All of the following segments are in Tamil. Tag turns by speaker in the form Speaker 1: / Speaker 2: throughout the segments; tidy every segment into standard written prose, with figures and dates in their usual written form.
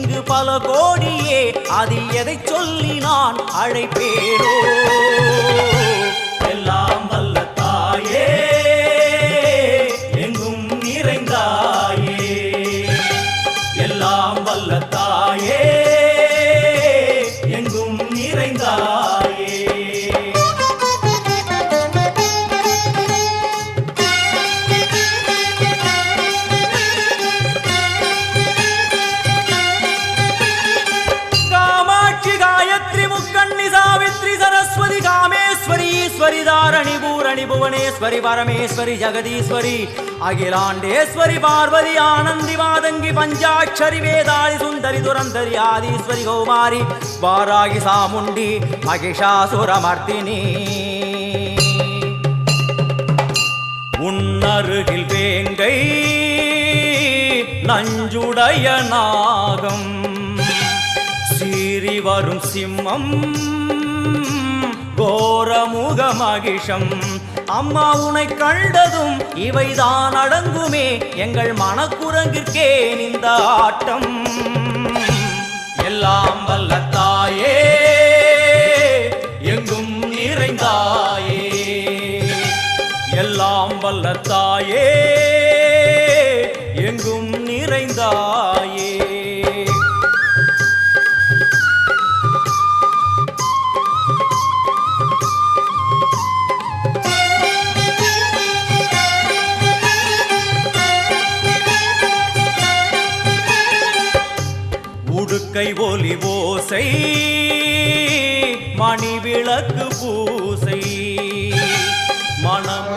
Speaker 1: இங்கு பல கோடியே, அதில் எதை சொல்லி நான் அழைப்பேனோ? எல்லாம் வல்ல தாயே, எங்கும் நிறைந்தாயே, எல்லாம் வல்ல தாயே, எங்கும் நிறைந்தாயே. सरस्वती कामेश्वरी ईश्वरी धारणी भूरणी भुवनेश्वरी परमेश्वरी जगदीश्वरी अखिलांडेश्वरी पार्वती आनंदी मादंगी पंचाक्षरी वेदाली सुंदरी दुरंधरी आदिश्वरी कौमारी वारागी सामुंडी महिषासुरमर्दिनी उन्नरुगिल वेंगै नंजुडय नागम सीरी वरुम सिம்மம் கோரமுக மகிஷம். அம்மா உனை கண்டதும் இவைதான் அடங்குமே, எங்கள் மனக்குரங்கிற்கே இந்த ஆட்டம். எல்லாம் வல்ல தாயே, எங்கும் நிறைந்தாயே, எல்லாம் வல்ல தாயே, எங்கும் நிறைந்தாயே. கை ஒலி ஓசை மணி விளக்கு பூசை மனம்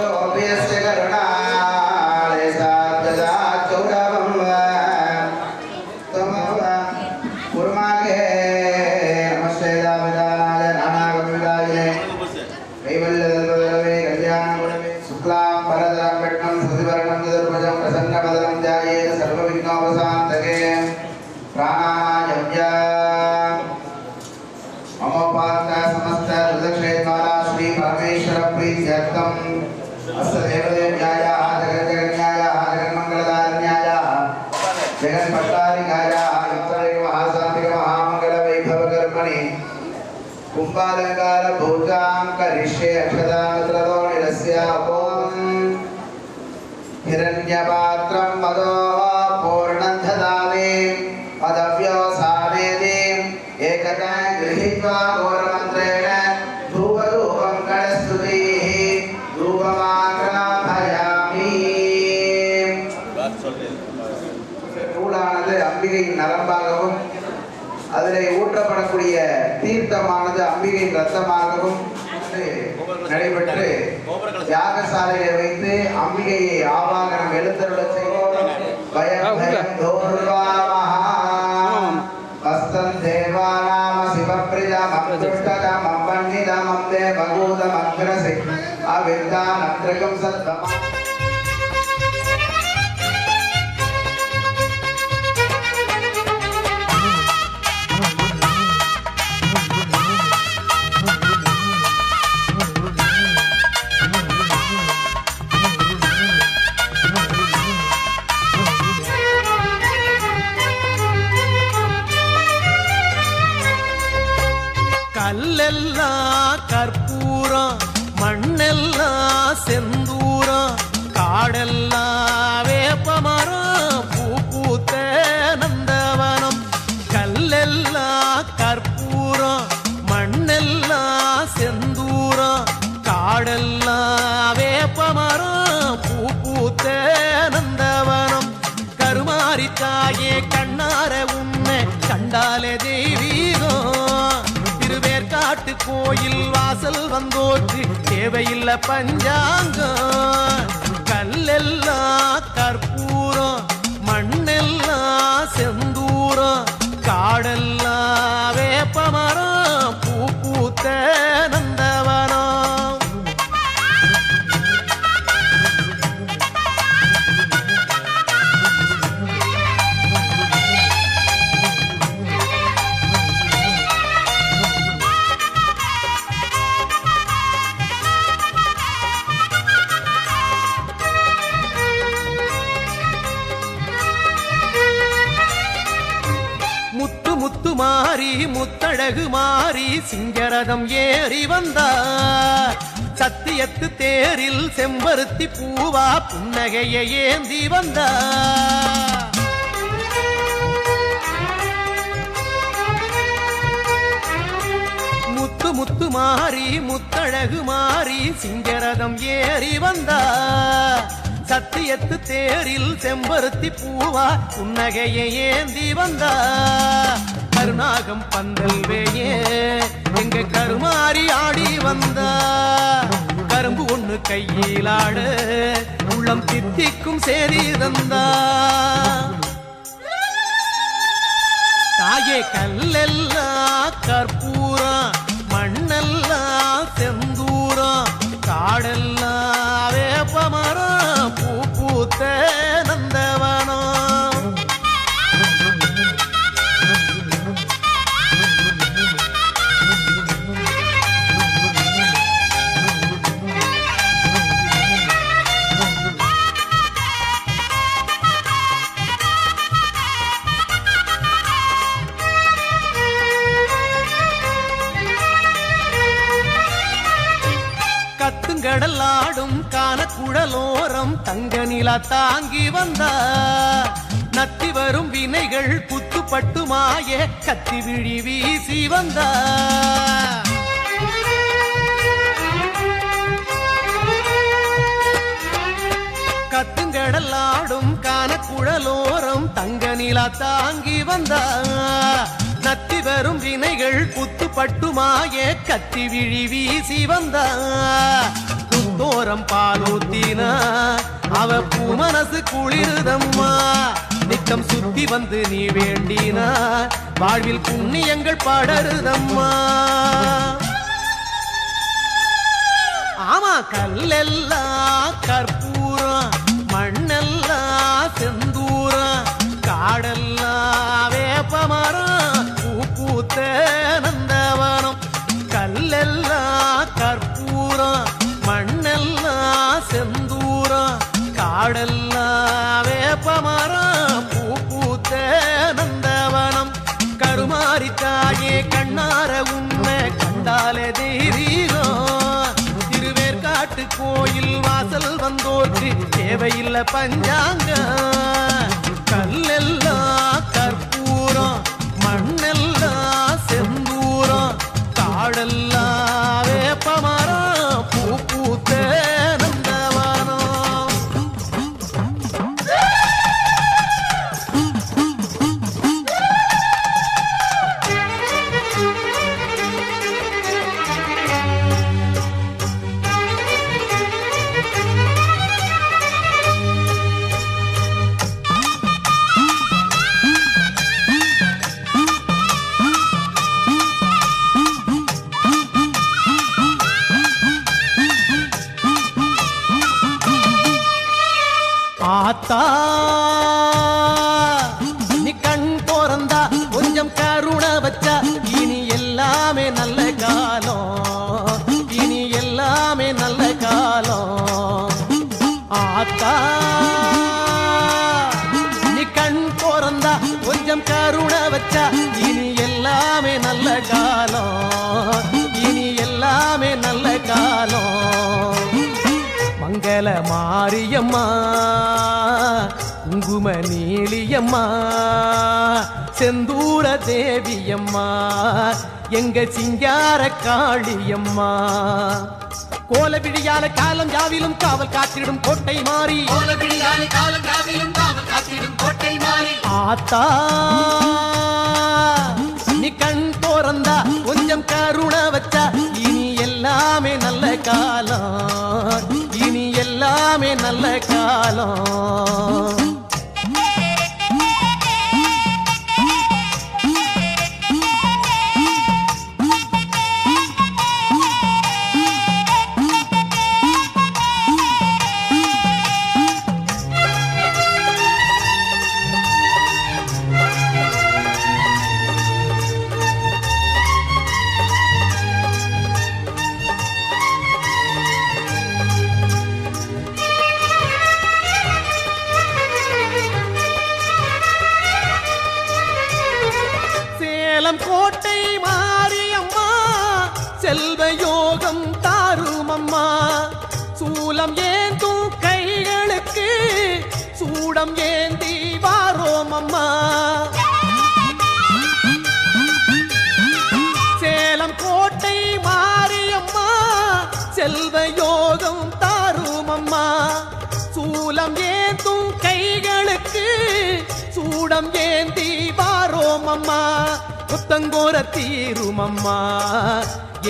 Speaker 1: कुंभालंकार भूजां करिष्ये अक्षदात्रतो निरस्य ओम हिरण्यपात्रं मदो पूर्णं ददामि पदव्यो सावेदि एकदा गृहीत्वा घोरमन्त्रेण धूपधूपं गणस्तुतिः धूपमाग्रापयामि. நூலானது அம்பிகையின் நரம்பாகவும் அதிலே ஊற்றப்படக்கூடிய தீர்த்தமானது அம்பிகையின் ரத்தமாகவும் நடைபெற்று யாகசாலையை வைத்து அம்பிகையை ஆவாகனம் எழுந்தருள செய்வோம். பயம் பயம் தோர்வாமஹாம் வஸ்தம் தேவானாம சிவப்ரிதம் அப்துஷ்டகம் அப்பன்னிதம் அம்தே பகூதம் அக்ரசி அவிர்தான் அத்ரகம் சத்வமா.
Speaker 2: கல்லெல்லாம் கற்பூரம் மண்ணெல்லாம் செந்தூரம் காடெல்லாம் வேப்பமரம் பூ பூத்த நந்தவனம். கல்லெல்லாம் கற்பூரம் மண்ணெல்லாம் செந்தூரம் காடெல்லாம் வேப்பமரம் பூ பூத்த நந்தவனம். கருமாரி தாயே கண்ணார உன்னை கண்டாலே தெய்வீகம். திருவேற்காட்டு கோயில் வாசல் வந்தோற்று தேவையில்லை பஞ்சாங்கம். கல்லெல்லாம் கற்பூரம் மண்ணெல்லாம் செந்தூரம் காடெல்லாம் வேப்பமரம் பூ பூத்த நந்தவனம். முத்து முத்து மாறி முத்தழகு மாறி சிங்கரதம் ஏறி வந்தார் சத்தியத்து தேரில் செம்பருத்தி பூவா புன்னகையை ஏந்தி வந்தார் முத்து முத்து மாறி முத்தழகு மாறி சிங்கரதம் ஏறி வந்தார் சத்தியத்து தேரில் செம்பருத்தி பூவா புன்னகையை ஏந்தி வந்தார் கருநாகம் பந்தல் வேயே எங்க கருமாறி ஆடி வந்தா கரும்பு ஒண்ணு கையிலாட உள்ளம் தித்திக்கும் சேரி தந்தா தாயே கல்லெல்லாம் கற்பூரம் மண்ணெல்லாம் செந்தூரம் காடெல்லாம் வேப்பமரம் பூ பூத்த நந்தவனம் கடலாடும் கானக்குழலோரம் தங்க நிலா தாங்கி வந்தா நத்தி வரும் வினைகள் குத்துப்பட்டு மாய கத்தி விழி வீசி வந்தா கத்துங்கடலாடும் கானக்குழலோரம் தங்க நிலா தாங்கி வந்தா நத்தி வரும் வினைகள் குத்துப்பட்டு மாய கத்தி விழி வீசி வந்தா தோரம் பாலூத்தினா அவ பூ மனசு குளிருதம்மா நித்தம் சுத்தி வந்து நீ வேண்டினா வாழ்வில் புண்ணியங்கள் படருதம்மா ஆமா கல்லெல்லாம் கற்பூரம் மண்ணெல்லாம் செந்தூரம் காடெல்லாம் வேப்பமரம் பூ பூத்த நந்தவனம் கல்லெல்லாம் கற்பூரம் மண்ணெல்லாம் செந்தூரம் காடெல்லாம் வேப்பமரம் பூ பூத்த நந்தவனம் கருமாரி தாயே கண்ணார உன்னை கண்டாலே தெய்வீகம் திருவேற்காட்டு கோயில் வாசல் வந்தோர்க்கு தேவையில்லை பஞ்சாங்க கல்லெல்லாம் கற்பூரம் மண்ணெல்லாம் செந்தூரம் காடெல்லாம் வேப்பமரம் பூ பூத்த நந்தவனம் ஆத்தா நீ கண் போறந்தா கொஞ்சம் கருணை வச்சா இனி எல்லாமே நல்ல காலம் இனி எல்லாமே நல்ல காலம் ஆத்தா நீ கண் போறந்தா கொஞ்சம் கருணை வச்சா இனி எல்லாமே நல்ல காலம் இனி எல்லாமே நல்ல காலம் மங்கள மாரியம்மா குங்கும நீலியம்மா செந்தூர தேவியம்மா எங்க சிங்கார காளியம்மா கோல விழியால காலம் ஜாவிலும் காவல் காத்திடும் கோட்டை மாறி ஆத்தா நீ கண் போறந்தா கொஞ்சம் கருணை வச்சா இனி எல்லாமே நல்ல காலம் இனி எல்லாமே நல்ல காலம் சேலம் கோட்டை மாரியம்மா செல்வ யோகம் தாரும் அம்மா சூலம் ஏந்தும் கைகளுக்கு சூடம் ஏந்தி வாரோம் அம்மா சேலம் கோட்டை மாரியம்மா செல்வ யோகம் தாரும் அம்மா சூலம் ஏந்தும் கைகளுக்கு சூடம் ஏந்தி வாரோம் அம்மா புத்தங்கோர தீரும் அம்மா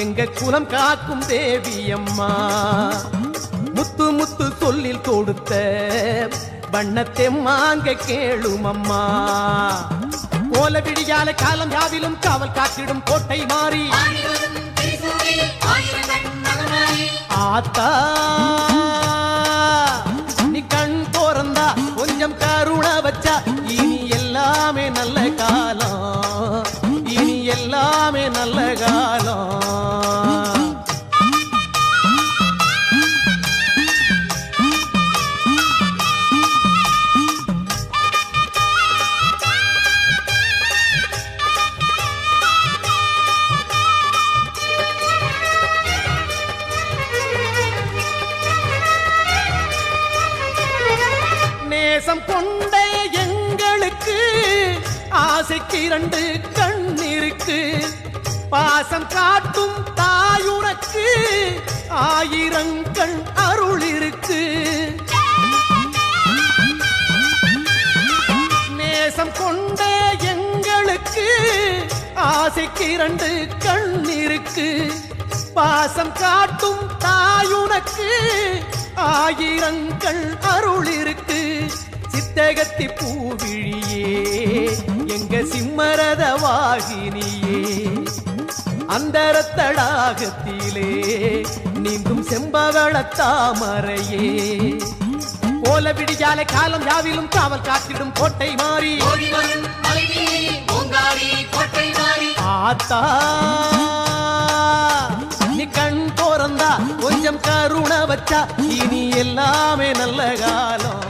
Speaker 2: எங்க குலம் காக்கும் தேவி அம்மா முத்து முத்து சொல்லில் கொடுத்த வண்ணத்தை மாங்க கேளும் அம்மா கோல விடியால காலம் யாவிலும் காவல் காத்திடும் கோட்டை மாறி ஆத்தா நீ கண் போறந்தா கொஞ்சம் கருண வச்சா இனி எல்லாமே நல்ல காலம் இனி எல்லாமே நல்ல காலம் நேசம் கொண்ட எங்களுக்கு ஆசைக்கு 2 கண் இருக்கு பாசம் காட்டும் தாயுனக்கு 1000 கண் அருள் இருக்கு நேசம் கொண்ட எங்களுக்கு ஆசைக்கு 2 கண் இருக்கு பாசம் காட்டும் தாயுனக்கு 1000 கண் அருள் இருக்கு சித்தகத்தி பூவிழியே எங்க சிம்மரத வாகினியே அந்தரத்தடாகத்திலே நீந்தும் செம்பவள தாமரையே போல விடியால காலம் யாவிலும் காவல் காத்திடும் கோட்டை மாறி ஆத்தா நீ கண் போறந்தா கொஞ்சம் கருண வச்சா இனி எல்லாமே நல்ல காலம்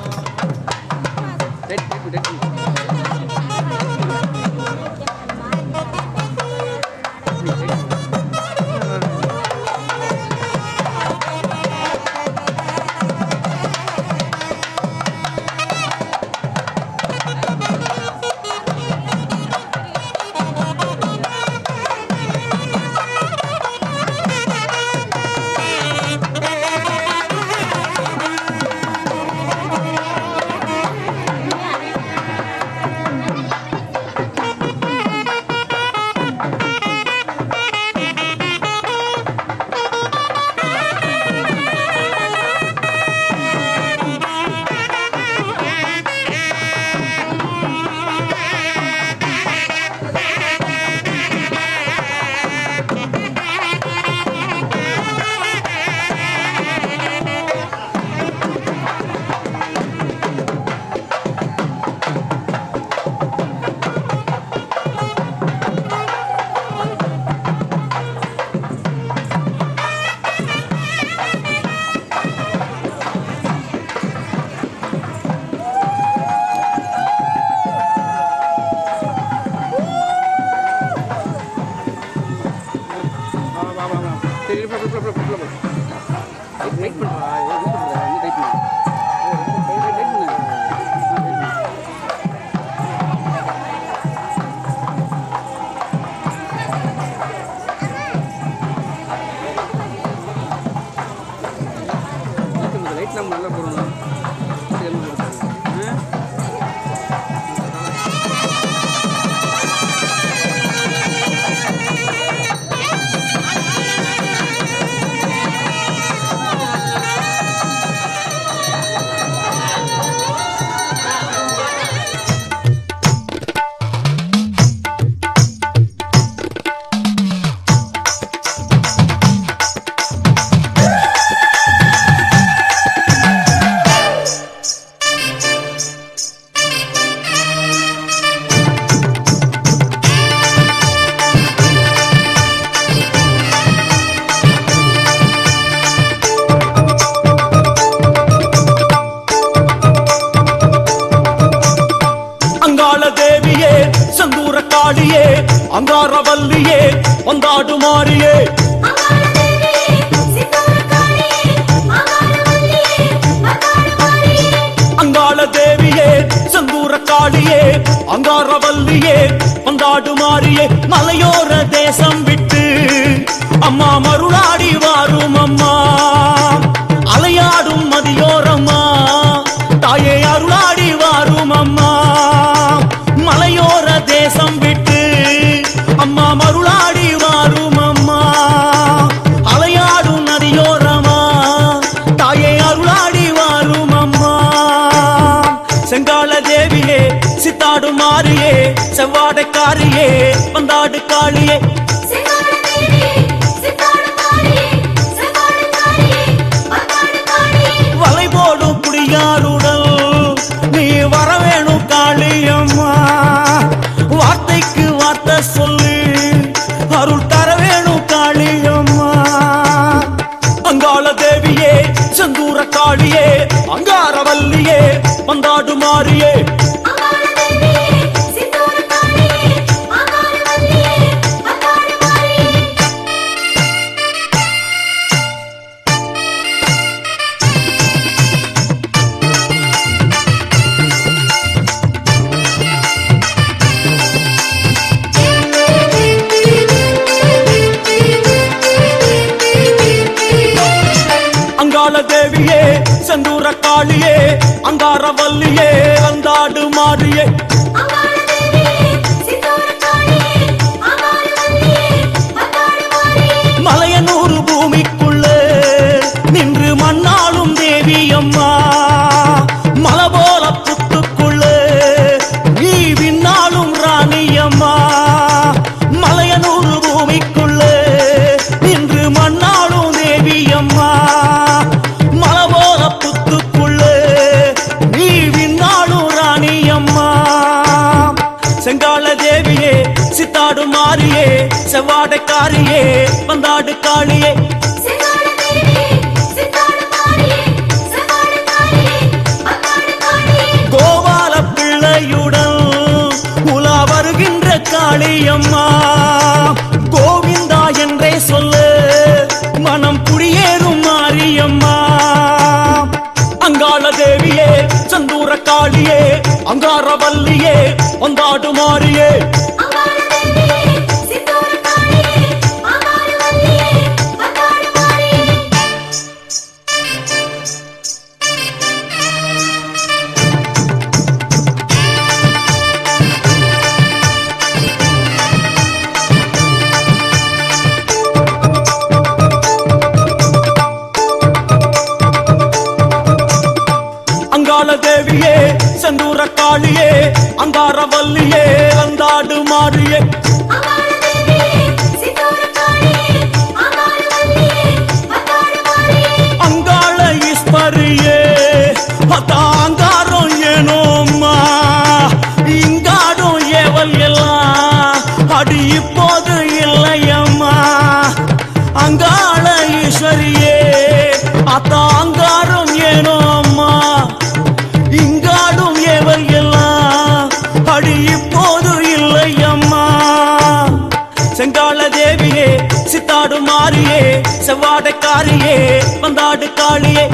Speaker 1: அங்காரவல்லியே வந்தாடு மாறியே அங்காள தேவியே செந்தூர காளியே அங்காரவல்லியே வந்தாடு மாறியே மலையோர தேசம் விட்டு அம்மா மருளாடி வாரும் அம்மா அலையாடும் மதியோரம்மா தாயே அருளாடி வாரும் அம்மா மலையோர தேசம் விட்டு அம்மா மருளாடி வாரும் அம்மா அலையாடும் நதியோரமா தாயே அருளாடி வாரும் அம்மா செங்கால தேவியே சித்தாடு மாறியே செவ்வாடைக்காரியே வந்தாடு காளியே வலை போடும் குடியாருடல் நீ வரவேணும் காளியம்மா வார்த்தைக்கு வார்த்தை சொல்லி அருள் தர வேணும் காளியம்மா அங்காள தேவியே செந்தூர காளியே அங்காரவல்லியே வந்தாடு மாறியே தேவியே செந்தூர காளியே அங்காரவல்லியே வந்தாடு மாறியே மலையனூறு பூமிக்குள்ளே நின்று மண்ணாளும் தேவி அம்மா மலை போல புத்துக்குள்ளே நீ விண்ணாளும் ராணி அம்மா மலையனூறு பூமிக்குள்ளே நின்று மண்ணாளும் தேவி அம்மா செங்கால தேவியே சித்தாடு மாறியே செவ்வாடைக்காரியே வந்தாடு காளியே கோபால பிள்ளையுடன் உலா வருகின்ற காளியம்மா கோவிந்தா என்றே சொல்லு மனம் குடியேறும் மாரியம்மா அங்காள தேவியே செந்தூர காளியே அங்காரவல்லியே வந்தாடு மாறியே அங்காள தேவியே செந்தூர காளியே அங்காரவல்லியே வந்தாடு மாறியே அங்காள ஈஸ்வரியே அங்காரம் ஏனோம்மா இங்காடும் ஏவல் எல்லாம் அடி இப்போது இல்லையம்மா அங்காள ஈஸ்வரியே அங்காரம் ஏனோம்மா இங்காடும் ஏவல் எல்லாம் அடி இப்போது இல்லையம்மா செங்கால தேவியே சித்தாடு மாறியே செவ்வாடைக்காரியே வந்தாடு காளியே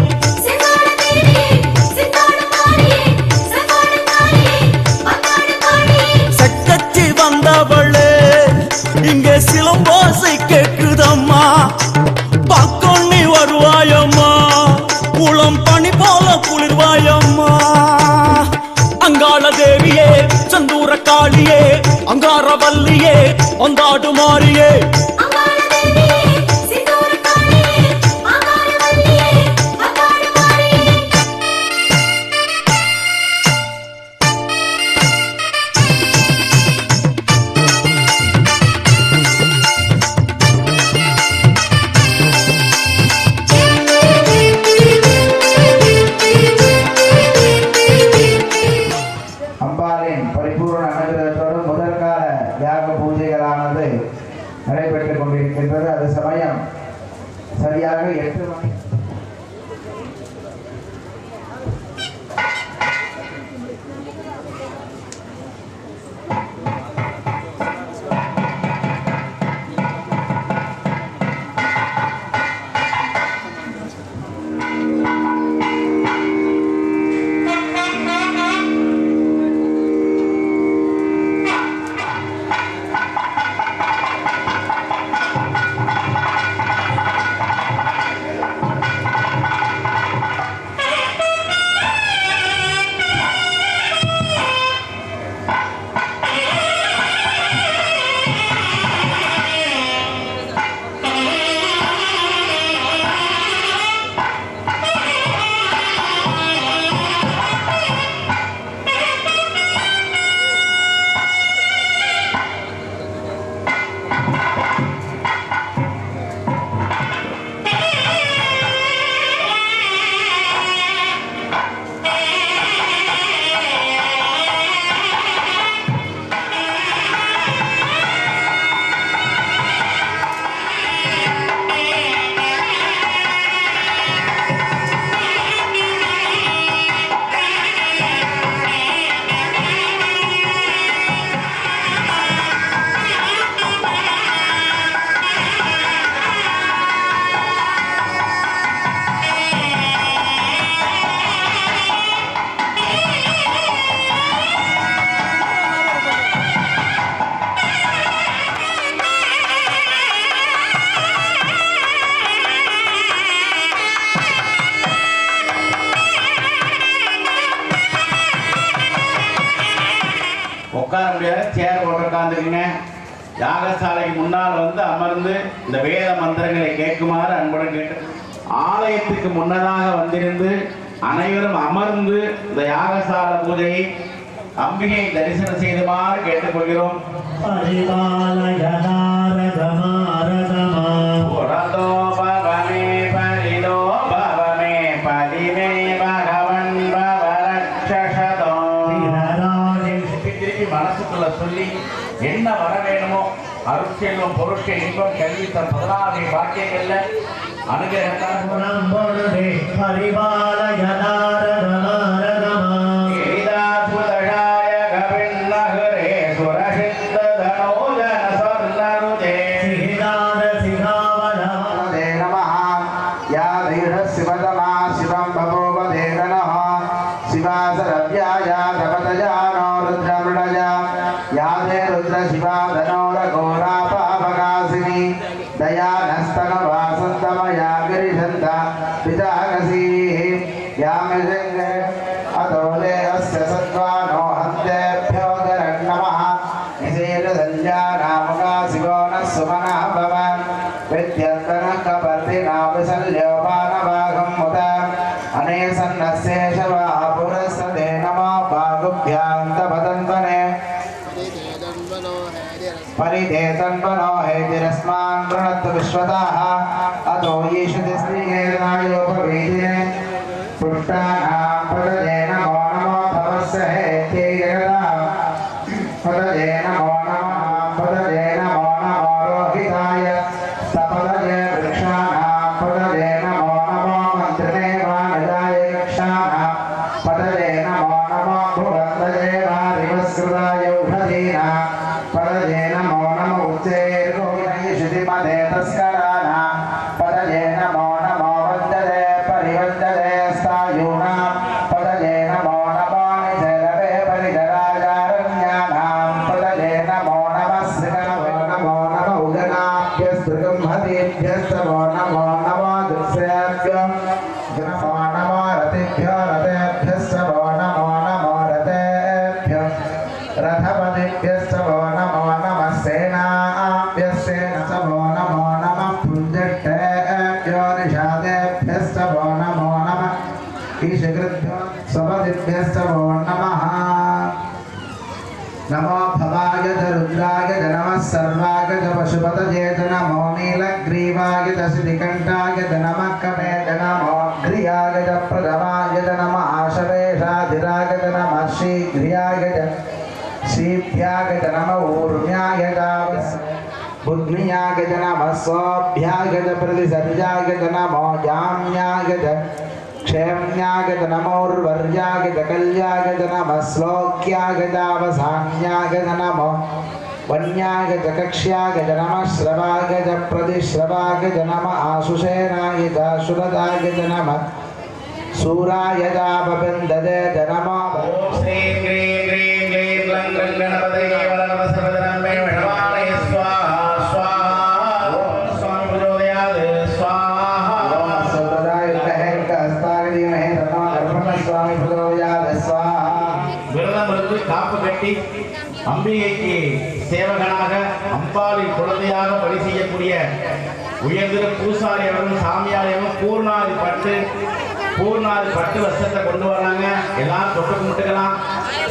Speaker 1: செக்கச்சி வந்தவளே இங்கே சிலம்போசை கேக்குதம்மா பக்கம் நீ வருவாயம்மா குளம் பனி போல குளிர்வாயம்மா அங்காள தேவியே செந்தூர காளியே அங்காரவல்லியே வந்தாடு மாறியே
Speaker 3: பரிபூர்ண அனுகிரகத்தோடு முதற்கால யாக பூஜைகளானது நடைபெற்றுக் கொண்டிருக்கின்றது. அது சமயம் சரியாக 8 மணி.
Speaker 4: உட்கார்ந்துக்குங்க. யாகசாலைக்கு முன்னால் வந்து அமர்ந்து இந்த வேத மந்திரங்களை கேட்குமாறு அன்புடன் கேட்டு, ஆலயத்துக்கு முன்னதாக வந்திருந்து அனைவரும் அமர்ந்து இந்த யாகசால பூஜையை அம்பிகை தரிசனம் செய்துமாறு கேட்டுக்கொள்கிறோம். புரதோ பவமே பரிதோ பவமே பதிமே பகவன் பவரட்சதோ. திருப்பி மனசுக்குள்ள சொல்லி என்ன வர வேணுமோ அருட்செல்வம் பொருட்கள் இன்பம் கல்வி 16 பாக்கியங்கள்ல परिदेतन्वनो हेतिरस्मान् प्रणत्त विश्वताः अतो येषु तिस्त्रीहेर्नायोपवेदिने पुष्टानां पदये नमो नमो भवस्य हेत्यै जगदा पदये नमो नमः पदये नमो नमो रोहिताय सपदये वृक्षाणां पदये नमो नमो मन्त्रिणे वाणिदाय वृक्षाणां पदये नमो नमो भुवन्दये वारिवस्कृताय औषधीनां पदये नमो नमो उच्चैर्गोविनयशुतिमदे तस्कराणां पदये नमो नमो वन्ददे परिवन्ददे स्थायूनां पदये नमो नमो निजरवे परिजराजारण्यानां पदये नमो नमः श्रीगणवे नमो नमो उगणाभ्यस्तृगम्हतीभ्यस्तमो नमो नमो दृश्येभ्यो नमो नमो रतिभ्यो रथेभ्यस्तमो नमो नमो रथेभ्यो रथपतिभ्यस्तमो नमो नमः सेनाभ्यस्तेनस्तमो नमो नमः पुञ्जट्टेभ्यो निषादेभ्यस्तमो नमो नमः ईशकृभ्यो स्वपतिभ्यस्तमो नमः नमो भवाय च रुद्राय च नमः सर्वाय च पशुपतये च नमो नीलग्रीवाय च श्रीकण्ठाय च नमः कवे च नमो घ्रियाय च प्रथमाय च नमः आशवेशाधिराय च नमः शीघ्रियाय च श्रीभ्याय च नमः ऊर्म्याय च बुद्ध्याय च नमः स्वभ्याय च प्रतिसर्याय च नमो जाम्याय च क्षेम्याय च नमोर्वर्याय च कल्याय च नमः श्लोक्याय च अवसान्याय च नमो वन्याय च कक्ष्याय च नमः श्रवाय च प्रतिश्रवाय च नमः आशुषेणाय च शुरदाय च नमः सूराय च अपबिन्ददे च नमः श्रीं क्रीं क्रीं क्लीं क्लं क्लं गणपतये वरनमः सर्वधनमे विषवाणये स्वाहा स्वाहा ओम स्वामी प्रचोदयात् स्वाहा ओम सर्वदाय हस्ताग्नि महे तन्नो धर्मः स्वामी प्रचोदयात् स्वाहा விரதம் இருந்து காப்பு கட்டி அம்பிகைக்கு சேவகனாக அம்பாளின் குழந்தையாக பணி செய்யக்கூடிய உயர்திரு பூசாரி அவர்கள் சாமியாரையும் பூர்ணாதி பட்டு வஸ்திரத்தை கொண்டு வராங்க. எல்லாரும் தொட்டு கும்பிட்டுக்கலாம்.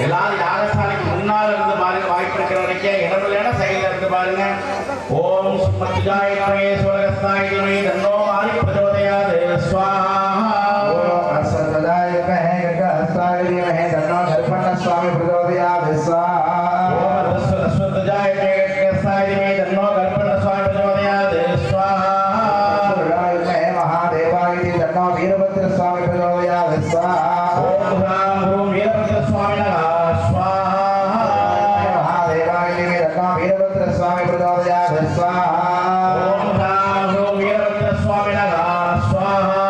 Speaker 4: எல்லாரும் யாகசாலைக்கு முன்னால் இருந்து பாருங்க. வாய்ப்பு இருக்கிற வரைக்கும் இடமில்லைன்னா சைடில் இருந்து பாருங்க. ஓம் சுமத்துஜாய நமயே சோழகஸ்தாய நமயே தன்னோ மாரி பிரச்சோதயாத் ஸ்வாஹா ஓம் அஸ்வதாய நமயே கர்கஹஸ்தாய நமயே தன்னோ தர்ப்பண சுவாமி பிரச்சோதயாத் ஸ்வாஹா ஓம் அஸ்வதாய நமயே கர்கஹஸ்தாய நமயே தன்னோ தர்ப்பண சுவாமி பிரச்சோதயாத் ஸ்வாஹா नमो वीरभद्र स्वामी प्रचोदयात् स्वाहा ओम ह्रां ह्रूं वीरभद्र स्वामिनः स्वाहा महादेवाय नमो वीरभद्र स्वामी प्रचोदयात् स्वाहा ओम ह्रां ह्रूं वीरभद्र स्वामिनः स्वाहा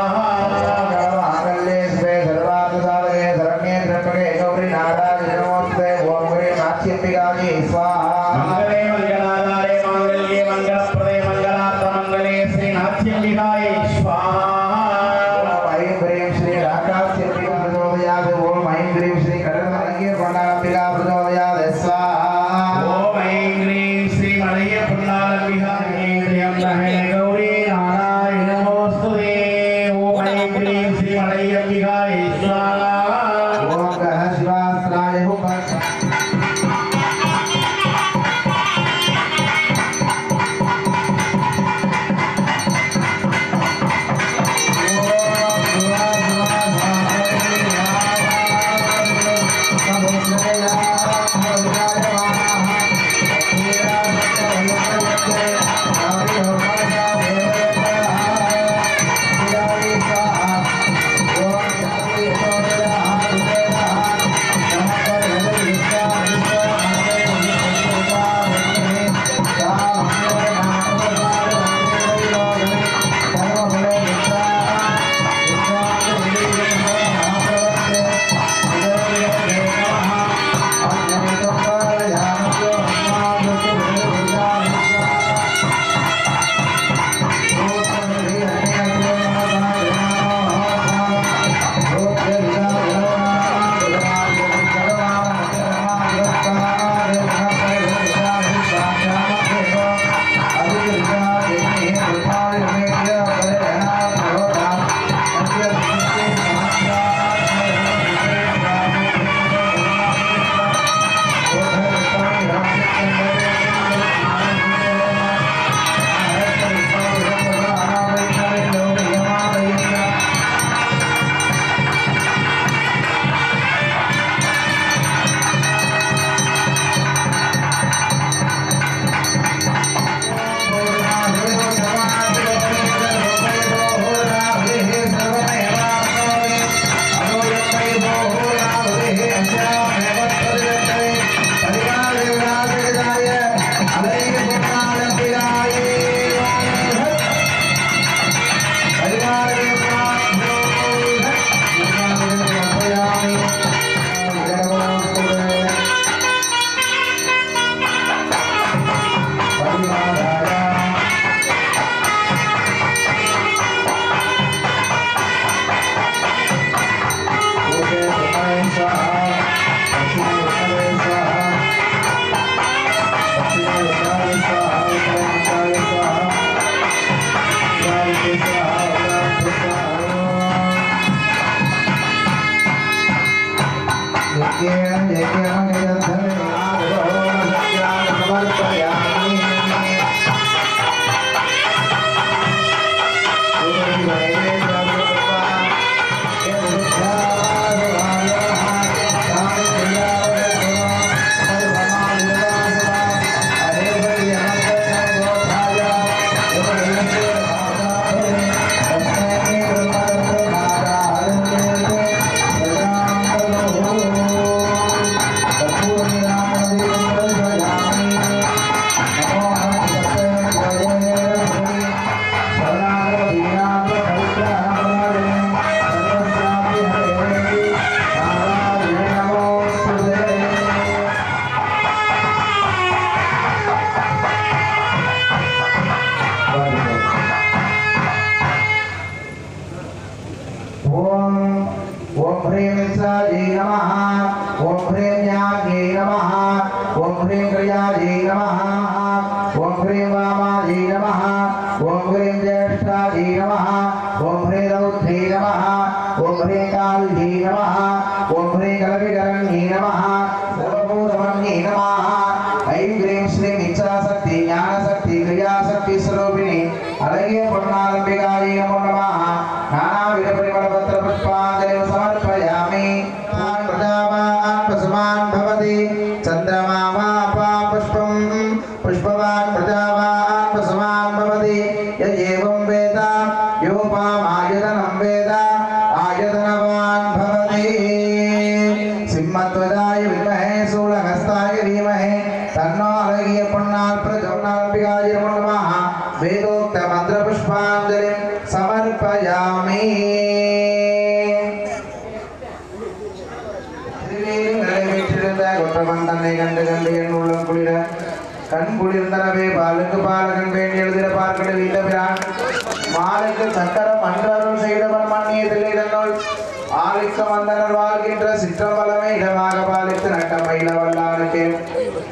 Speaker 4: मांगल्ये शिवे सर्वार्थसाधके शरण्ये त्र्यंबके गौरी नारायणे नमोस्तुते ओम गौरी नाथ्यम्बिकायै स्वाहा मंगले मंगलाधारे मांगल्ये मंगलप्रदे मंगलार्थमंगले श्री नाथ्यम्बिकायै स्वाहा ओम ऐं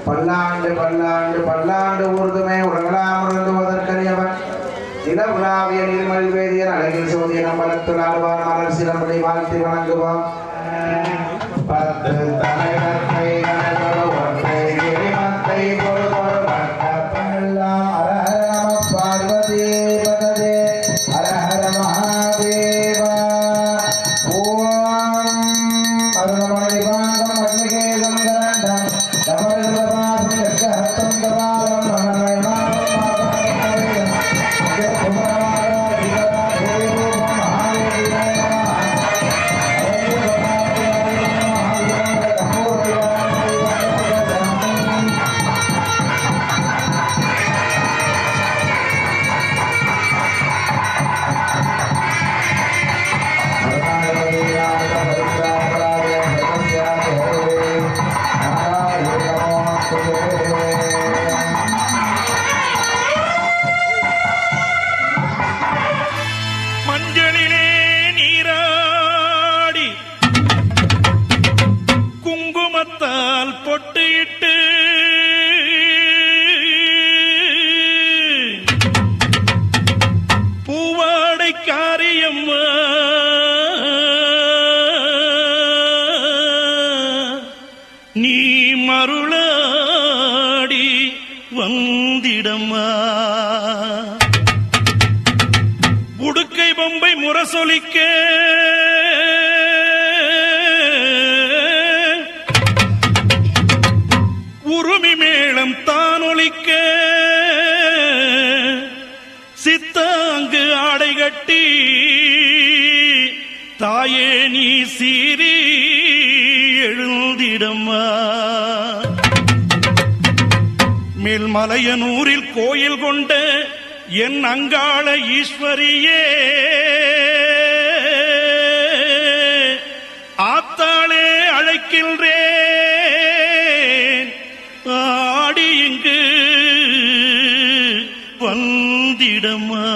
Speaker 4: பல்லாண்டு பல்லாண்டு பல்லாண்டு ஊர்துமே உலகள நீர்மல் வேதியன் அழகில் சோதியன் அம்பலத்தில் ஆடுவான் மலர் சிலம்படி வாழ்த்தி வணங்குவான் பத்து தலைவத்தை ஒற்றை கிரிமத்தை பொறுத்தொரு வட்டப்பெல்லாம் அரஹர நம பார்வதி பததே அரஹர மகாதேவா ஓம் அருணமணி பாகம் அக்னிகேதம் கரண்டம் தமரபாசம் லட்சஹஸ்தம் கபாலம்
Speaker 5: மஞ்சளிலே நீராடி குங்குமத்தால் பொட்டிட்டு பூவாடை காரியம்மா நீ மருளாடி வந்திடம்மா உடுக்கை பொம்பை முரசொலிக்க உருமி மேளம் தானொலிக்க சித்தாங்கு ஆடை கட்டி தாயே நீ சீறி எழுந்திடம்மா மேல்மலையனூரில் கோயில் கொண்ட என் அங்காள ஈஸ்வரியே ஆத்தாளே அழைக்கின்றேன் ஆடி இங்கு வந்திடமா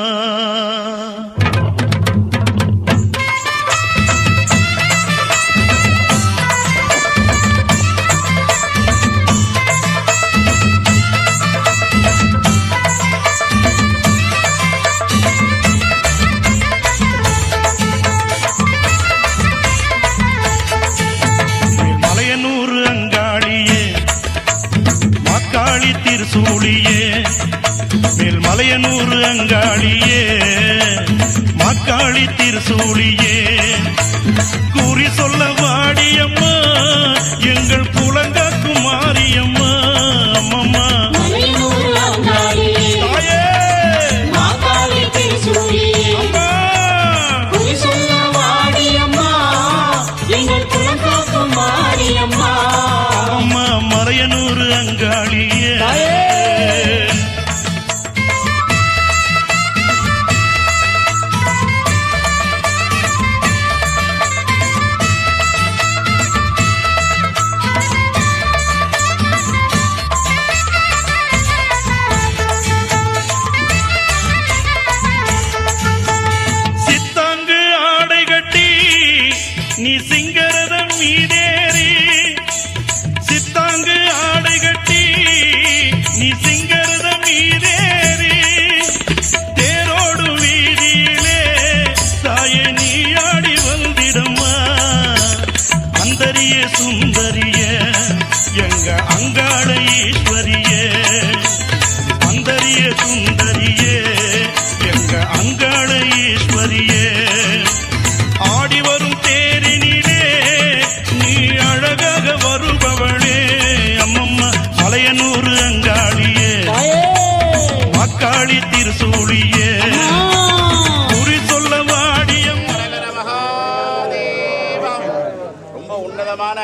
Speaker 5: சூழியே மேல்மலையனூர் அங்காளியே மாக்காளி திருசூழியே கூறி சொல்ல வாடியம்மா எங்கள் புலங்காக்கும் மாரியம்மா அம்மம்மா அம்மா மலையனூர் அங்காளியே சித்தாங்கு ஆடை கட்டி நீ சிங்கரதம் மீதேறி சித்தாங்கு ஆடை கட்டி நீ சிங்கரதம் மீதேறி தேரோடு வீதியிலே தாயே நீ ஆடி வந்திடம்மா அந்தரிய சுந்தரிய எங்க அங்காள ஈஸ்வரியே அந்தரிய சுந்தரியே எங்க அங்காள ஈஸ்வரியே ஆடி வரும் தேரினிலே நீ அழகாக வருபவளே அம்மம்மா மலையனூர் அங்காளியே மக்காளி திருசூழியே குறி சொல்ல வாடியம்
Speaker 6: ரொம்ப உன்னதமான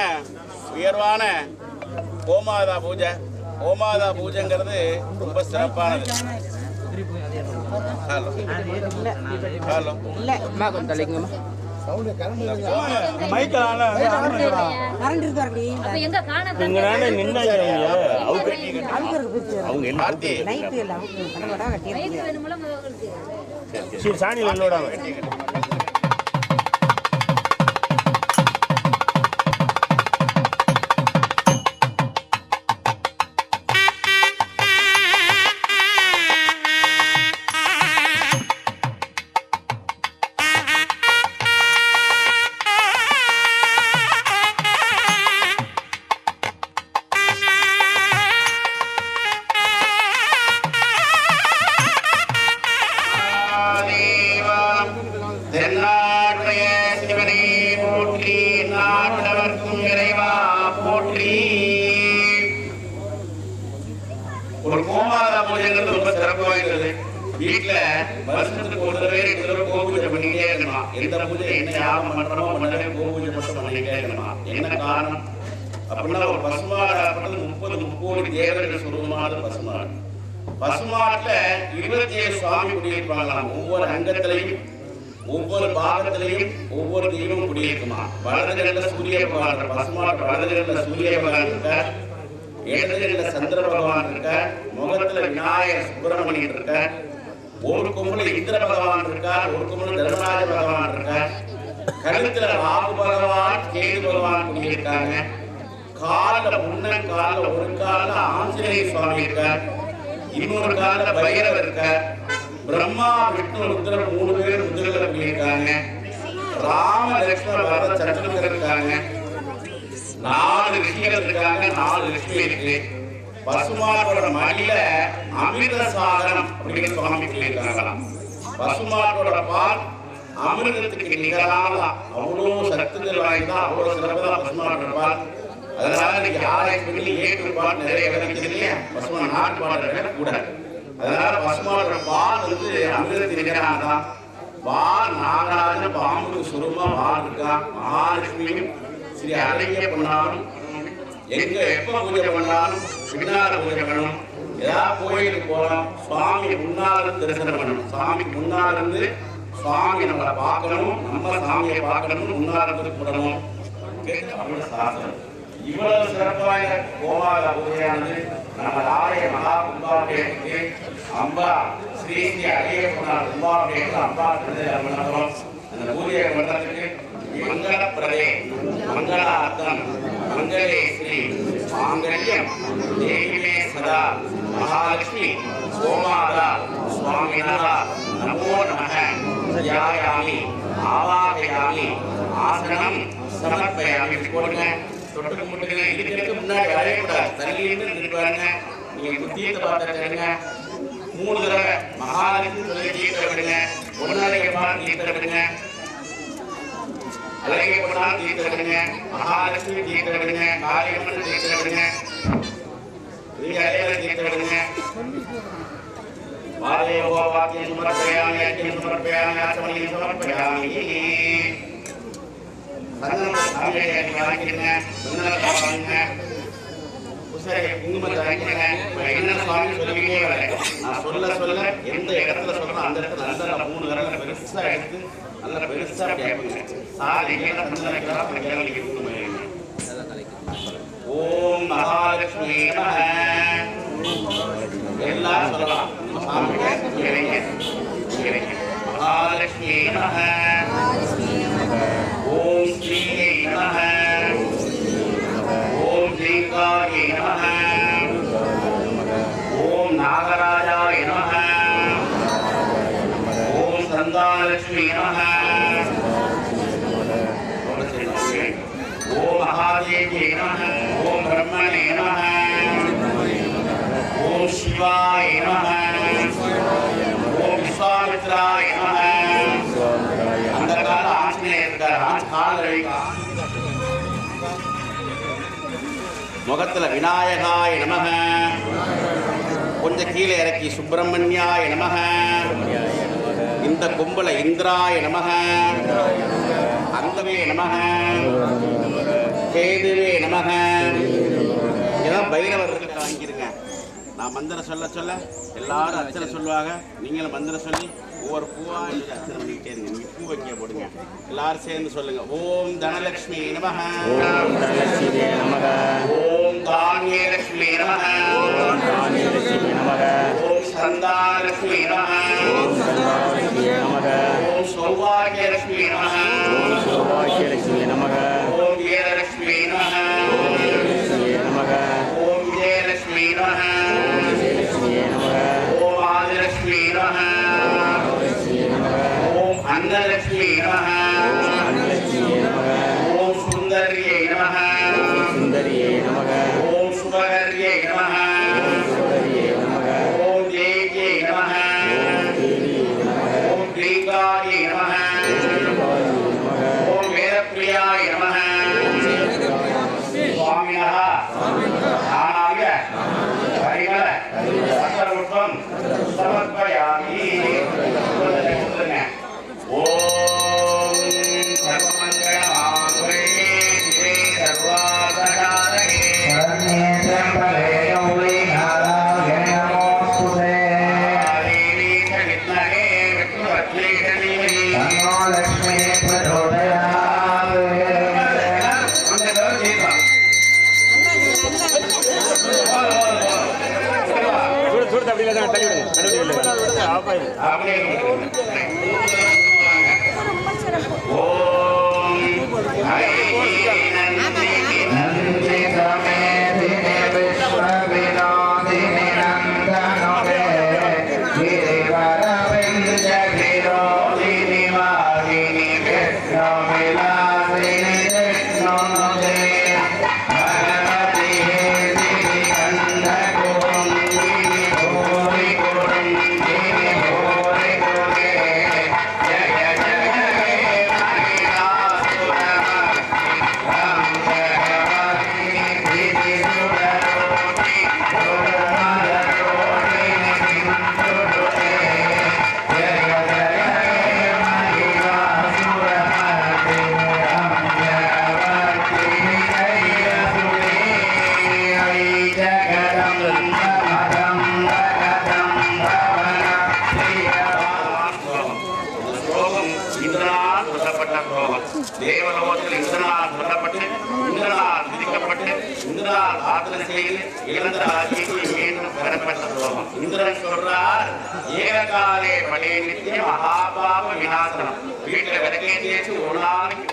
Speaker 6: உயர்வான கோமாதா பூஜை. கோமாதா பூஜைங்கிறது ரொம்ப சிறப்பானது. ஹலோ ஹலோ கோமாதா பூஜைங்கிறது ரொம்ப சிறப்பு வாய்ந்தது. வீட்டுல வருஷத்துக்கு ஒரு தடவை ரெண்டு தடவை கோபூஜை பண்ணிக்கிட்டே இருக்கணுமா. எந்த பூஜை என்ன யாகம் பண்றோமோ பண்ணவே கோபூஜை மட்டும் பண்ணிக்கிட்டே இருக்கணுமா. என்ன காரணம் அப்படின்னா, ஒரு பசுமாடு 30 கோடி தேவர்கள் சுரூபமான பசுமாடு. பசுமாட்டுல 27 சுவாமி குடியிருப்பாங்களாம். ஒவ்வொரு அங்கத்திலையும் ஒவ்வொரு பாகத்திலையும் ஒவ்வொரு தெய்வம் குடியிருக்குமா. வலதுகள்ல சூரிய பகவான், பசுமாட்டு வலதுகள்ல சூரிய பகவான் இருக்க, இடதுகள்ல சந்திர பகவான் இருக்க, முகத்துல விநாயகர் சுப்பிரமணியன் இருக்க, ஒரு கொம்புல இந்திர பகவான் இருக்கார், ஒரு கொம்புல தர்மராஜ பகவான் இருக்கார், கழுத்துல ராகு பகவான் கேது பகவான் குடியிருக்காங்க, கால முன்னன் கால ஒரு கால ஆஞ்சநேய சுவாமி இருக்கார், இன்னொரு கால பைரவர் இருக்கார், பிரம்மா விஷ்ணு ருத்ரன் 3 பேர் முதுகல குடியிருக்காங்க, ராம லட்சுமண பரத சத்ருகர் இருக்காங்க, 4 ரிஷிகள் இருக்காங்க, 4 ரிஷி இருக்கு. பசுமாட்டோட மடியில அமிர்த சாகரம் அப்படிங்கிற சுவாமி சொல்லியிருக்காங்களாம். பசுமாட்டோட பால் அமிர்தத்துக்கு நிகரானதா, அவ்வளோ சத்துக்கள் வாய்ந்தா, அவ்வளோ சிறப்புதா பசுமாட்டோட பால். அதனால இன்னைக்கு ஆராய்ச்சி பண்ணி ஏற்று பால் நிறைய கிடைக்குது இல்லையா, பசுமா நாட்டு பால் கூடாது. அதனால பசுமாட்டோட பால் அமிர்தத்துக்கு நிகரானதான். பால் நாகராஜன் பாம்புக்கு சுருமா பால் இருக்கா. மகாலட்சுமியும் ஸ்ரீ அழகிய பண்ணாலும் எங்க எப்ப பூஜை பண்ணாலும் பின்னால பூஜை பண்ணணும். ஏதாவது கோயிலுக்கு போறோம், சுவாமி முன்னால இருந்து தரிசனம் பண்ணணும். சாமிக்கு முன்னால இருந்து சுவாமி நம்மளை பார்க்கணும், நம்ம சாமியை பார்க்கணும், முன்னால இருந்து கூடணும். இவ்வளவு சிறப்பாக கோமாதா பூஜையானது நம்ம ஆலய மகா கும்பாபிஷேகத்துக்கு அம்பா ஸ்ரீ ஸ்ரீ அழகிய பண்ணார் கும்பாபிஷேகத்துக்கு அம்பா மண்டபம் அந்த பூஜையை பண்றதுக்கு மங்களப்பிரதே மங்களார்த்தம் மங்களே ஸ்ரீ மாங்கல்யம் தேவிமே சதா மகாலட்சுமி கோமாதா சுவாமினா நமோ நமः தியாயாமி ஆவாகயாமி ஆசனம் சமர்ப்பயாமி. போடுங்க, தொட்டு முட்டுங்க. இதுக்கு முன்னாடி வரையக்கூடாது, தள்ளி இருந்து பாருங்க. நீங்க புத்தியத்தை பார்த்து தருங்க. 3 தடவை மகாலட்சுமி சொல்லி தீர்த்த விடுங்க. ஒன்னாலைக்கு பால் தீர்த்த விடுங்க, அழகிய பொண்ணால் தீர்த்த விடுங்க, மகாலட்சுமி தீர்த்த விடுங்க, காளியம்மன் தீர்த்த விடுங்க, நீங்க அடையாள தீர்த்த விடுங்க. வாதேவோ வாக்கியம் சமர்ப்பயாமி, அக்கியம் சமர்ப்பயாமி, ஆச்சமணியம் சமர்ப்பயாமி. என்ன சுவாமி சொல்லிக்கிட்டே வரேன். நான் சொல்ல சொல்ல எந்த இடத்துல சொல்றேன் அந்த இடத்துல நல்ல 3 விரல பெருசா எடுத்து நல்ல பெருசா கேட்புங்க. ஓம் மகாலட்சுமி நமः. எல்லாரும் சொல்லலாம். மகாலட்சுமி நமः. ஓம் ஸ்ரீயை நமः. ஓம் ஸ்ரீகாயை நமः. ஓம் நாகராஜாய நமः. ஓம் சந்தாலட்சுமி நமः. ஓம் மகாதேவியை நமः. ஓம் பிரம்மணே நமः. ஓம் சிவாய நமः. ஓம் விஸ்வாமித்ராய நமः. அந்த கால ஆஞ்சநேயர் இருக்கார். முகத்துல விநாயகாய நமः. கொஞ்சம் கீழே இறக்கி சுப்பிரமணியாய நமः. இந்த கும்பல இந்திராய நமः. அந்தவே நமः. கேதுவே நமः. இதெல்லாம் பைரவர் வாங்கிருங்க. நான் மந்திரம் சொல்ல சொல்ல எல்லாரும் அர்ச்சனை சொல்லுவாங்க. நீங்களும் மந்திரம் சொல்லி ஒவ்வொரு பூவா அர்ச்சனை பண்ணிக்கிட்டே இருங்க. நீங்க பூ வைக்க போடுங்க. எல்லாரும் சேர்ந்து சொல்லுங்க. ஓம் தனலட்சுமி நமः. ஓம் தனலட்சுமி நமः. ஓம் தானியலட்சுமி நமः. ஓம் தானியலட்சுமி நமः. ஓம் சந்தாலட்சுமி நமः. ஓம் சந்தாலட்சுமி நமः. ஓம் சௌபாகியலட்சுமி நமः. ஓம் சௌபாகியலட்சுமி நமः. ஓம் வீரலட்சுமி நமः. ஓம் வீரலட்சுமி நமः. ஓம் விஜயலட்சுமி நமः. ஓம் விஜயலட்சுமி நமः. ஓம் ஆதிலட்சுமி நமः. ஓம் அன்னலட்சுமி நமः. ஓம் அன்னலட்சுமி நமः. ஓம் சுந்தரியை நமः. ஓம் சுந்தரியை நமः. ஓம் சுபகர்யை நமः. ஓம் சுபகர்யை நமः. ஓம் தேவியை நமः. ஓம் தேவியை நமः. ஓம் கிரீகாயை நமः. ஓம் வேதப்பிரியாய நமः. சுவாமினः ஞானாய பரிமள சர்வ புஷ்பம் சமர்ப்பயாமி. ஓம் சர்வமங்களமாங்கல்யே சிவே சர்வார்த்தசாதகே தேவி சவித்மகே விஷ்ணுவத்ரீஷணீமகி
Speaker 4: லக்ஷ்மி பிரச்சோதயாத்.
Speaker 6: தேவலோகத்தில் இந்திரனால் சொல்லப்பட்டு இந்திரனால் விதிக்கப்பட்டு இந்திரனால் ஆதரவு செய்து இழந்த ராஜ்யத்தை மீண்டும் பெறப்பட்ட ஸ்லோகம். இந்திரன் சொல்றார், ஏககாலே பலே நித்திய மகாபாப விநாசனம். வீட்டில் விளக்கே தேய்ச்சி ஒரு நாளைக்கு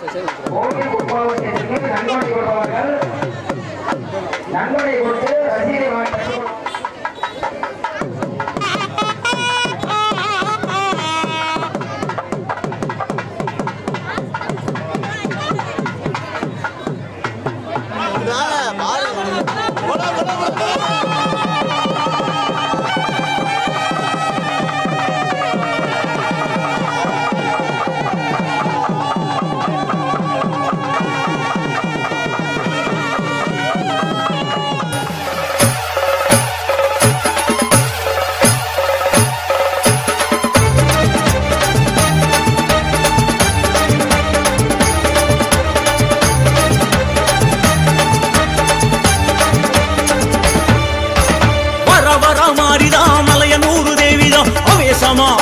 Speaker 3: கோவில் கும்பாபிஷேகத்துக்கு நன்கொடை கொடுப்பவர்கள் நன்கொடை கொடுத்து ரசீதை வாங்க.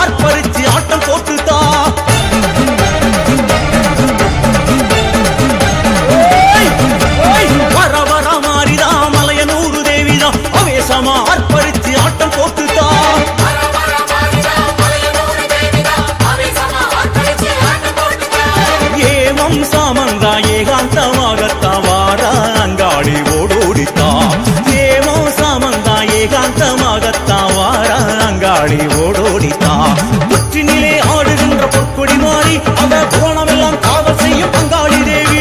Speaker 1: அர்ப்பரிச்சு ஆட்டம் போட்டுதா வர வர மாறிதா மலையனூரு தேவிதா அவேசமா அர்ப்பரிச்சு ஆட்டம் போட்டுதா ஏமம் சாமந்தா ஏகாந்தமாகத்தா வார அங்காடி ஓடோடித்தா ஏமம் சாமந்தா ஏகாந்தமாகத்தா வார அங்காடி ஓடோடித்தா புற்றினிலே ஆடுகின்ற பொற்கொடி மாறி அவ கோணமெல்லாம் காவல் செய்யும் அங்காளி தேவி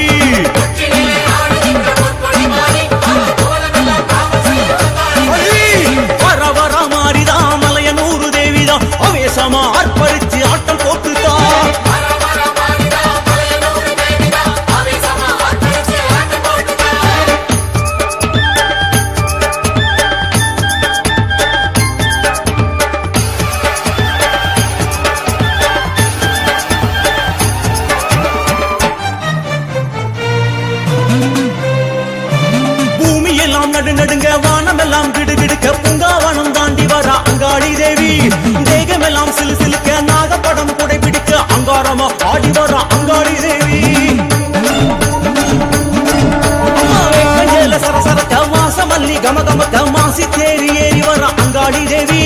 Speaker 1: வர வர மாறிதா மலையனூரு தேவிதா அவேசமா அர்ப்பரிச்சு ஆட்டம் போட்டுதா நடுங்க வானமெல்லாம் கிடுகிடுக்க பூங்காவனம் தாண்டி வர அங்காளி தேவி தேகமெல்லாம் சிலு சிலுக்க நாகப்படம் குடை பிடிக்க அங்காரமா ஆடி வர அங்காளி தேவி சரசரத்த வாசமல்லி கமகமக்க மாசி தேரி ஏறி வர அங்காளி தேவி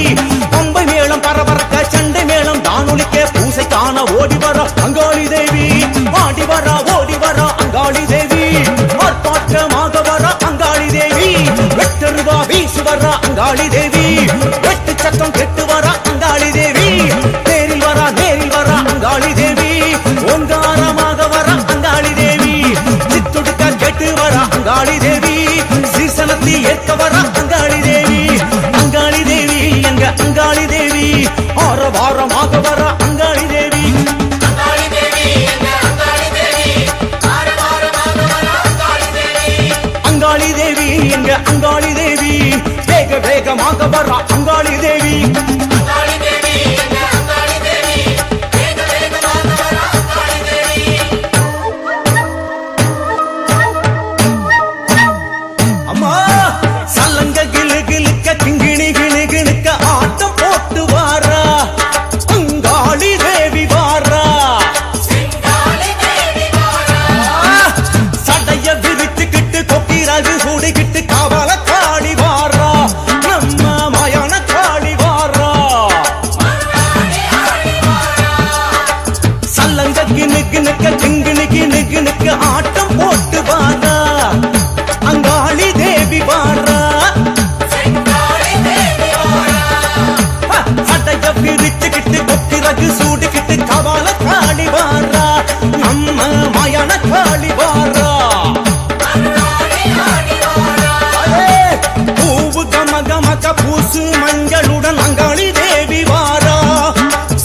Speaker 1: பம்பை மேளம் பரபரக்க சண்டை மேளம் தானொலிக்க பூசை காண ஓடி வர அங்காளி தேவி ஆடி வர ஓடி வர அங்காளி தேவி ஆர்ப்பாட்டமாக வர அங்காளி தேவி வெட்டருவா வீசு வர அங்காளி தேவி வெட்டு சத்தம் கெட்டு வர அங்காளி தேவி நேரில் வர அங்காளி தேவி ஓங்காரமாக வர அங்காளி தேவி சித்துடுக்க கெட்டு வர அங்காளி தேவி சீசனத்தி ஏற்க வர அங்காளி தேவி எங்க அங்காளி தேவி ஆரவாரமாக வர அங்காளி தேவி அங்காளி தேவி எங்க அங்காளி தேவி வேக வேகமாக வர அங்காளி தேவி அம்மா சல்லங்க கிளு கிளுக்க கிங்கிணி கிளு கிளுக்க ஆட்டம் போட்டு வாரா அங்காளி தேவி வாரா சடைய விரிச்சுக்கிட்டு கொக்கிராகு சூடிக்கிட்டு காவல காடி வாரா நம்ம மயான காடி வாரா சல்லங்க கிணு கிணுக்க கிங்கிணி கிணு கிணுக்க ஆட்டம் போட்டு வாரா அங்காளி தேவி வாரா சடைய பிரிச்சுக்கிட்டு கொக்கிரகு சூடிக்கிட்டு கவால காளி வாரா நம்ம மயான காளி வாரா பூவு கம கமக பூசு மஞ்சளுடன் அங்காளி தேவி வாரா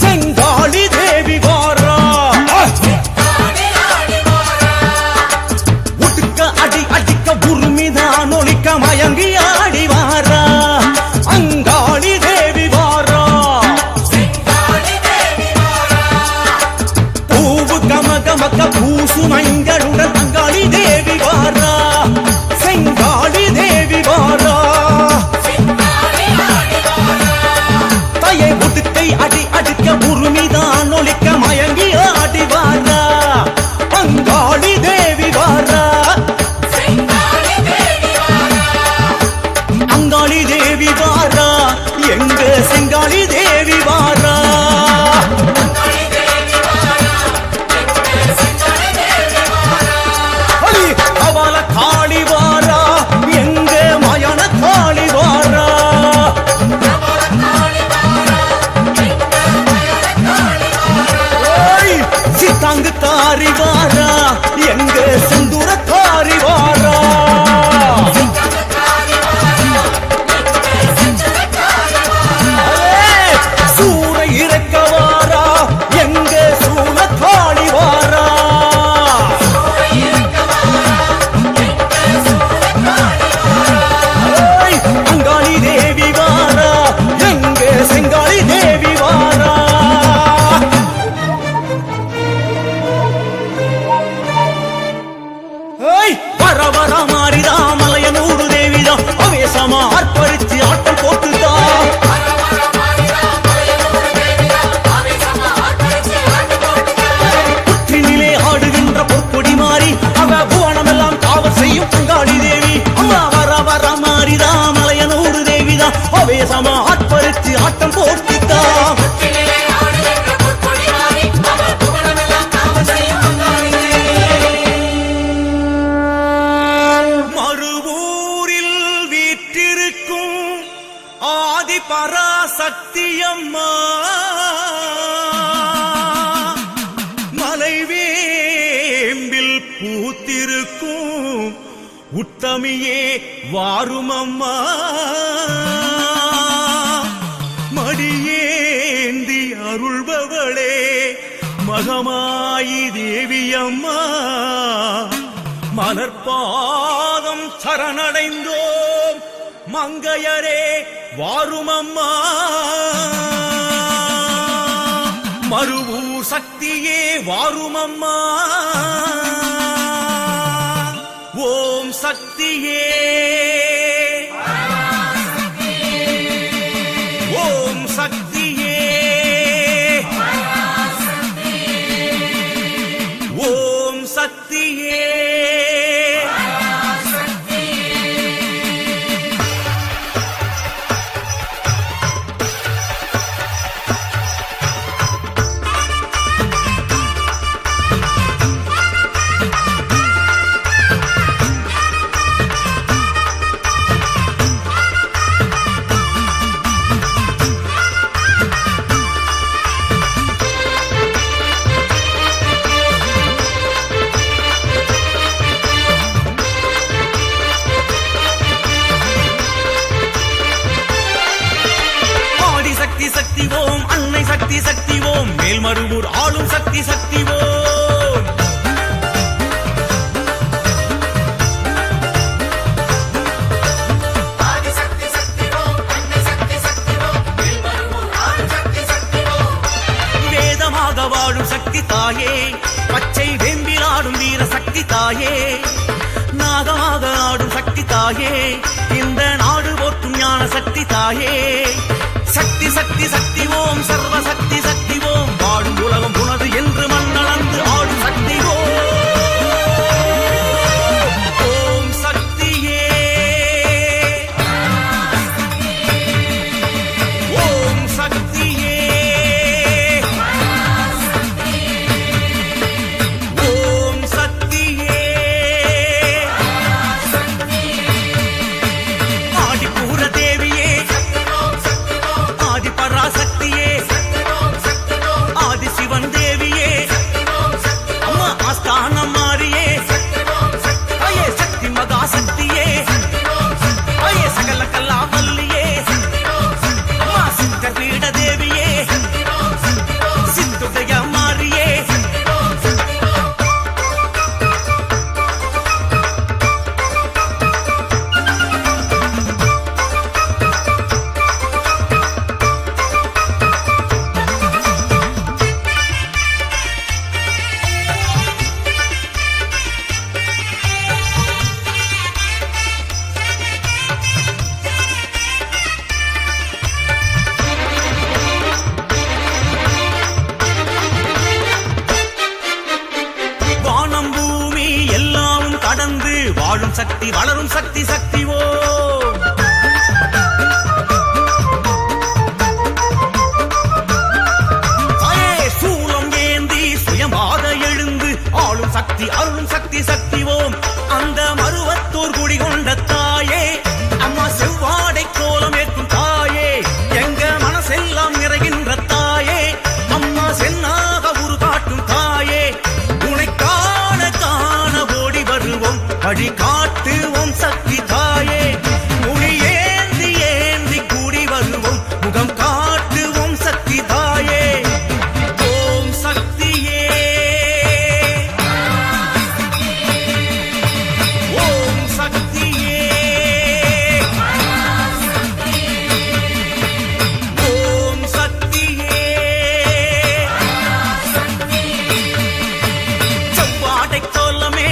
Speaker 1: செங்காளி தேவி வாரா உடுக்க அடி அடிக்க உருமிதான் ஒலிக்க மயங்கி ஆடி வாரா அங்காளி தேவி வாரா பூவு கம கமக்க பூசு மஞ்சளுடன் அங்காளி தேவி வாரா செங்காளி தேவி வாரா தயை உடுக்கை அடி அடிக்க உருமிதான் ஒலிக்க மயங்கி ஆடி வாரா அங்காளி தேவி வாரா அங்காளி தேவி வாரா எங்க செங்காளி தேவி வாரா வர வர மாறிதா மலையனூடு தேவிதா அவேசமா ஆர்ப்பரிச்சு ஆட்டம் போட்டுதா புற்றினிலே ஆடுகின்ற பொற்கொடி மாறி அவ புவனமெல்லாம் காவல் செய்யும் அங்காளி தேவி அம்மா வர வர மாறிதா மலையனூடு தேவிதா அவேசமா ஆர்ப்பரிச்சு ஆட்டம் போட்டுதா பராசக்தியம்மா மலைவேம்பில் பூத்திருக்கும் உத்தமியே வாருமம்மா மடியேந்தி அருள்பவளே மகமாயி தேவியம்மா மலர்பாதம் சரணடைந்தோம் மங்கையரே வாருமம்மா மறுவூர் சக்தியே வாருமம்மா ஓம் சக்தியே ஓம் சக்தியே ஓம் சக்தியே சக்தி ஓம் அன்னை சக்தி சக்தி ஓம் மேல்மருவூர் ஆளும் சக்தி சக்தி ஓம் வேதமாக வாழும் சக்தி தாயே பச்சை வெம்பிலாடும் வீர சக்தி தாயே நாகமாக ஆடும் சக்தி தாயே இந்த நாடு போற்றும் ஞான சக்தி தாயே சக்தி சக்தி சக்தி ஓம் சர்வ சக்தி சக்தி ஓம் வாழும் உலகம் புனது என்று மண்ணளந்து ஆடும் சக்தி ஓம் சக்தியே ஓம் சக்தியே ஓம் சக்தியே ஆதிபூர தேவியே ஆதி பராசக்தியே ஆதி சிவன் தேவியே அம்மா ஆஸ்தானம் மாறியே அயே சக்தி மகா சக்தியே அயே சகல கல்லா வல்லியே அம்மா சித்த பீட தேவியே சித்துடைய மாறியே கடந்து வாழும் சக்தி வளரும் சக்தி சக்தி ஓம் சூலம் ஏந்தி சுயமாக எழுந்து ஆளும் சக்தி அருளும் சக்தி சக்தி ஓம் அந்த மருவத்தூர் குடிகொண்ட தாயே அம்மா செவ்வாடை கோலம் ஏற்கும் தாயே எங்க மனசெல்லாம் நிறைகின்ற தாயே அம்மா சென்னாக உரு காட்டும் தாயே உனைக்கான காண ஓடி வருவோம் வழி காட்டுவோம் சக்தி தாயே மொழி ஏந்தி ஏந்தி கூடி வருவோம் முகம் காட்டுவோம் சக்தி தாயே ஓம் சக்தியே ஓம் சக்தியே ஓம் சக்தியே செவ்வாடை கோலமே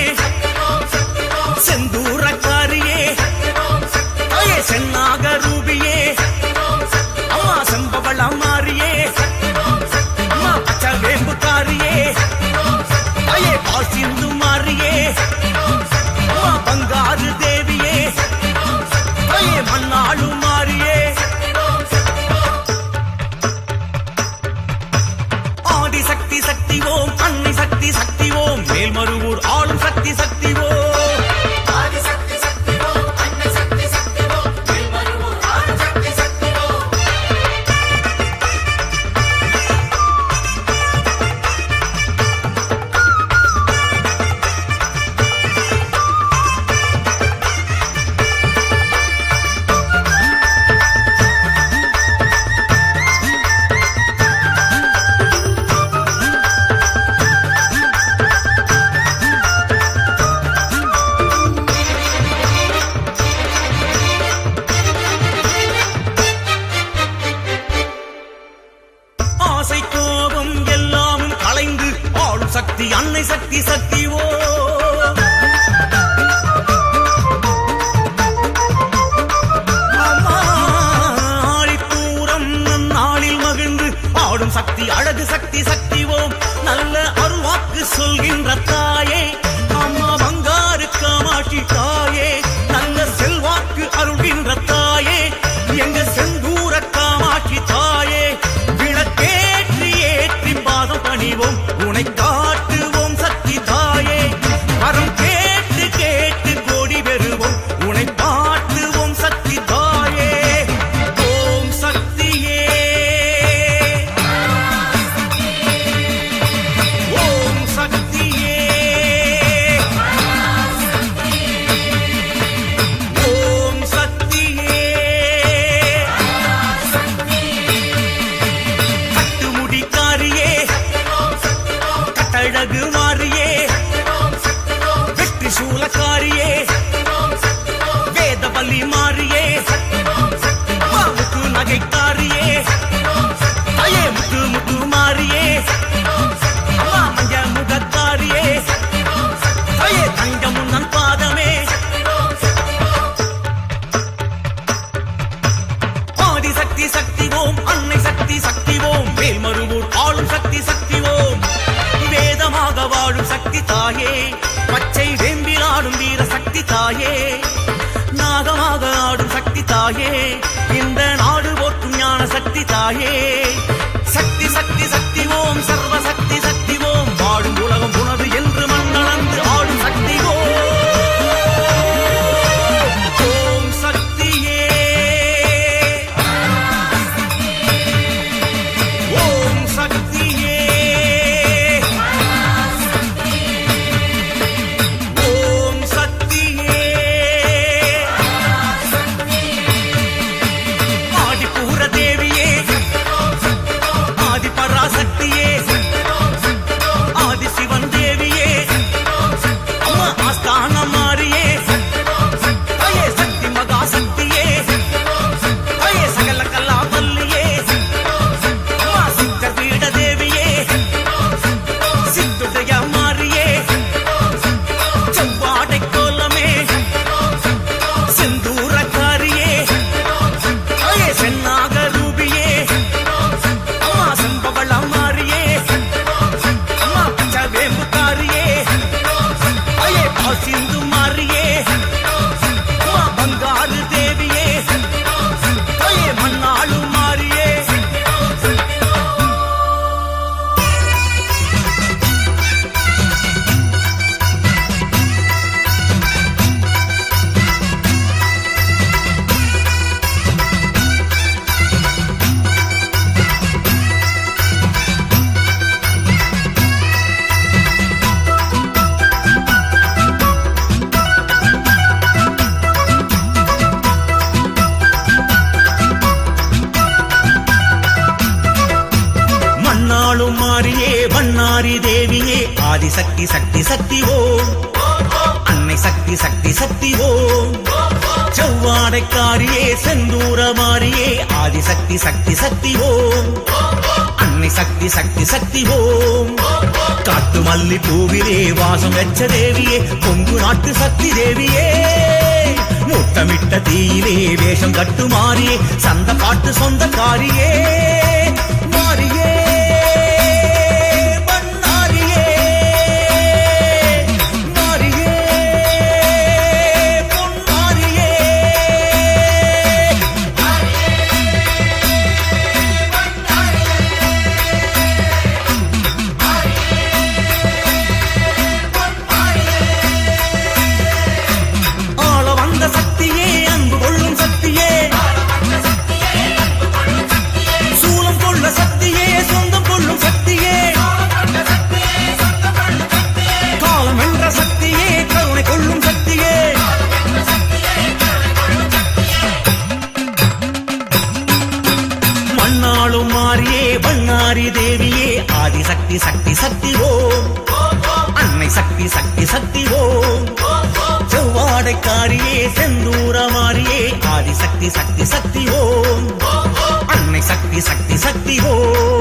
Speaker 1: திரிசூலக்காரியே வேதவல்லி மாறியே முத்து நகைக்காரியே ஐயே முத்து முத்து மாறியே அம்மா மஞ்ச முகக்காரியே ஐயே தங்க முன்னன் பாதமே ஆதிசக்தி சக்தி ஓம் அன்னை சக்தி சக்தி ஓம் மேல்மருவூர் ஆளும் சக்தி சக்தி ஓம் வேதமாக வாழும் சக்தி தாயே பச்சை வேம்பில் ஆடும் வீர சக்தி தாயே நாகமாக ஆடும் சக்தி தாயே இந்த நாடு போற்றும் ஞான சக்தி தாயே சக்தி சக்தி சக்தி ஓம் சர்வ சக்தி சக்தி ஓம் வாழும் உலகம் உணவு என்று மண்ணளந்து ஆடும் சக்தி ஓம் சக்தியே ஓம் சக்தியே ஓம் சக்தியே ஆதிபூர தேவியே ஆதி பராசக்தியே ஆதி சிவன் தேவியே அம்மா ஆஸ்தான மாறியே ஐயே சக்தி மகா சக்தியே ஐயே சகல கலா வல்லியே அம்மா சித்த பீட தேவியே சித்துடைய மாறியே செவ்வாடை கோலமே செந்தூரக்காரியே ஐயே சென்னாக ரூபியே அம்மா செம்பவள மாறியே அம்மா பச்சை வேம்புக்காரியே ஐயே பாசிந்து மாறியே அம்மா பங்காரு தேவியே ஐயே மண்ணாளு மாறியே மண்ணாளும் மாறியே வண்ணாரி தேவியே ஆதிசக்தி சக்தி சக்தி ஓம் அன்னை சக்தி சக்தி சக்தி ஓம் செவ்வாடைக்காரியே செந்தூர மாறியே ஆதிசக்தி சக்தி சக்தி ஓம் அன்னை சக்தி சக்தி சக்தி ஓம் காட்டு மல்லி பூவிலே வாசம் வெச்ச தேவியே கொங்கு நாட்டு சக்தி தேவியே முத்தமிட்ட தீயிலே வேஷம் கட்டு மாறியே சந்த பாட்டு சொந்தக்காரியே மாறியே பண்ணாரியே மாறியே பொன்னாரியே ஆள வந்த சக்தியே அன்பு கொள்ளும் சக்தியே சூலம் கொள்ள சக்தியே சொந்தம் கொள்ளும் சக்தியே காலம் என்ற சக்தியே கருணை கொள்ளும் சக்தியே மண்ணாளும் மாறியே வண்ணாரி தேவியே ஆதிசக்தி சக்தி சக்தி ஓம் அன்னை சக்தி சக்தி சக்தி ஓம் செவ்வாடைக்காரியே செந்தூர மாறியே ஆதிசக்தி சக்தி சக்தி ஓம் அன்னை சக்தி சக்தி சக்தி ஓம்